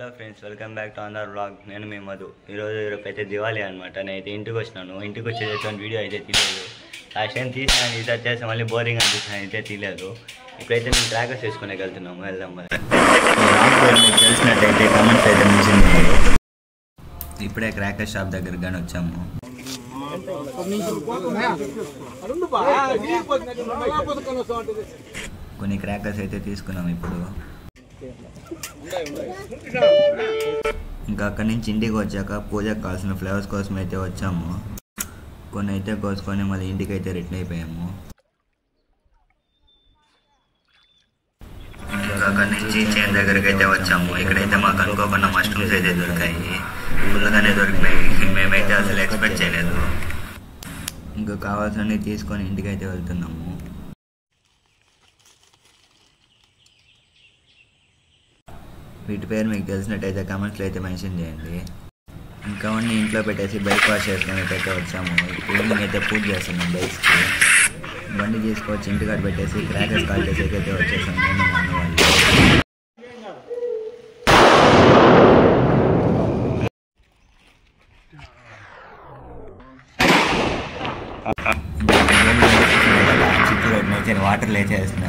Hello friends, welcome back to another vlog. నేను మీ మధు. రేపు అయితే దివాళీ అనమాట. నేనైతే ఇంటికి వచ్చినాను. ఇంటికి వచ్చేది వీడియో అయితే తీయలేదు. లాస్ట్ టైం తీసినాను, ఇది వచ్చేసి మళ్ళీ బోరింగ్ అనిపిస్తున్నాను, అయితే తీయలేదు. ఇప్పుడైతే మేము క్రాకర్స్ వేసుకునే వెళ్తున్నాము. వెళ్దాం మరి. మీకు తెలిసినట్టయితే కమెంట్స్ అయితే మెన్షన్. ఇప్పుడే క్రాకర్ షాప్ దగ్గరికి కానీ వచ్చాము. కొన్ని క్రాకర్స్ అయితే తీసుకున్నాము ఇప్పుడు. ఇంకా అక్కడి నుంచి ఇంటికి వచ్చాక పూజకు కావాల్సిన ఫ్లవర్స్ కోసం అయితే వచ్చాము. కొన్ని అయితే కోసుకొని మళ్ళీ ఇంటికి అయితే రిటర్న్ అయిపోయాము. ఇంకా అక్కడి నుంచి చేను దగ్గరికి అయితే వచ్చాము. ఇక్కడైతే మాకు అనుకోకుండా మష్రూమ్స్ అయితే దొరికాయి. ఫుల్గానే దొరికినాయి. మేమైతే అసలు ఎక్స్పెక్ట్ చేయలేదు. ఇంకా కావాల్సినవి తీసుకొని ఇంటికి అయితే వెళ్తున్నాము. వీటి పేరు మీకు తెలిసినట్టయితే కామెంట్స్లో అయితే మెన్షన్ చేయండి. ఇంకా అన్నీ ఇంట్లో పెట్టేసి బైక్ వాష్ చేసుకొని అయితే వచ్చాము. ఈవినింగ్ అయితే పూజ చేస్తున్నాం బైక్స్కి. బండి తీసుకొచ్చి ఇంటికాడ పెట్టేసి క్రాకర్స్ కాల్ చేసి అయితే వచ్చేసాం నేను మా అన్న వాళ్ళు. చిత్తూరు అయితే వాటర్ లేచేస్తున్నాము.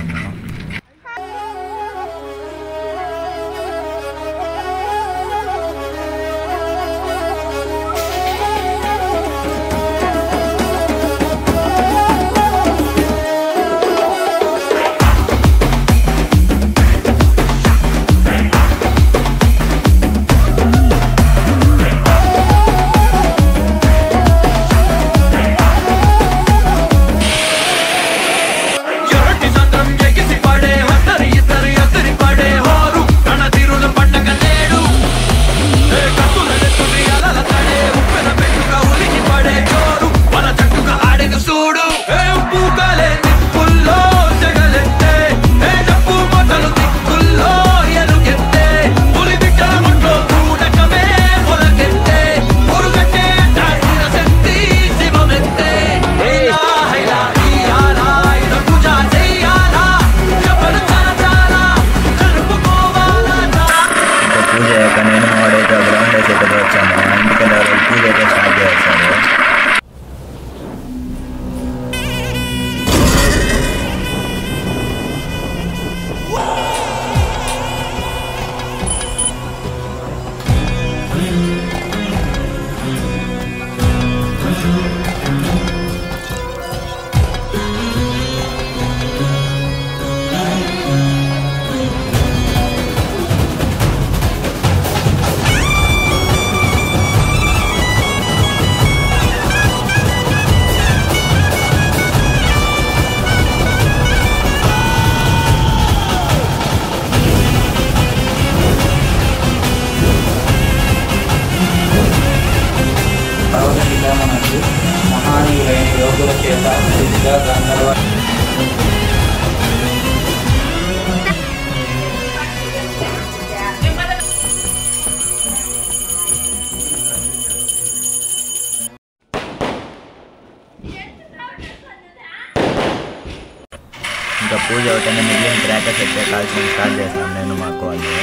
ఇంకా పూజ అవుతానే మిగిలిన క్రాకర్స్ అయితే కాల్చడం స్టార్ట్ చేస్తాం నేను మా అక్క వాళ్ళు.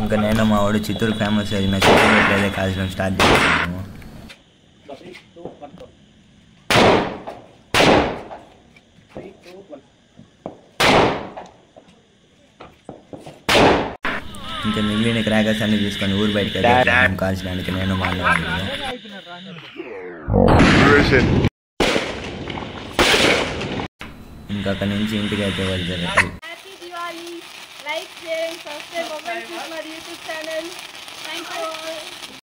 ఇంకా నేను మా వాడు చిత్తూరు ఫేమస్ అయిన చిత్తూరు అయితే కాల్చడం స్టార్ట్ చేస్తాము. ఇంకా మిగిలిన క్రాకర్స్ అన్ని తీసుకొని ఊరు బయటకి కాల్చడానికి నేను మా అన్న వాళ్ళు. ఇంకా అక్కడి నుంచి ఇంటికి అయితే వెళ్తారు. Like, share and subscribe our YouTube channel. Thank you all.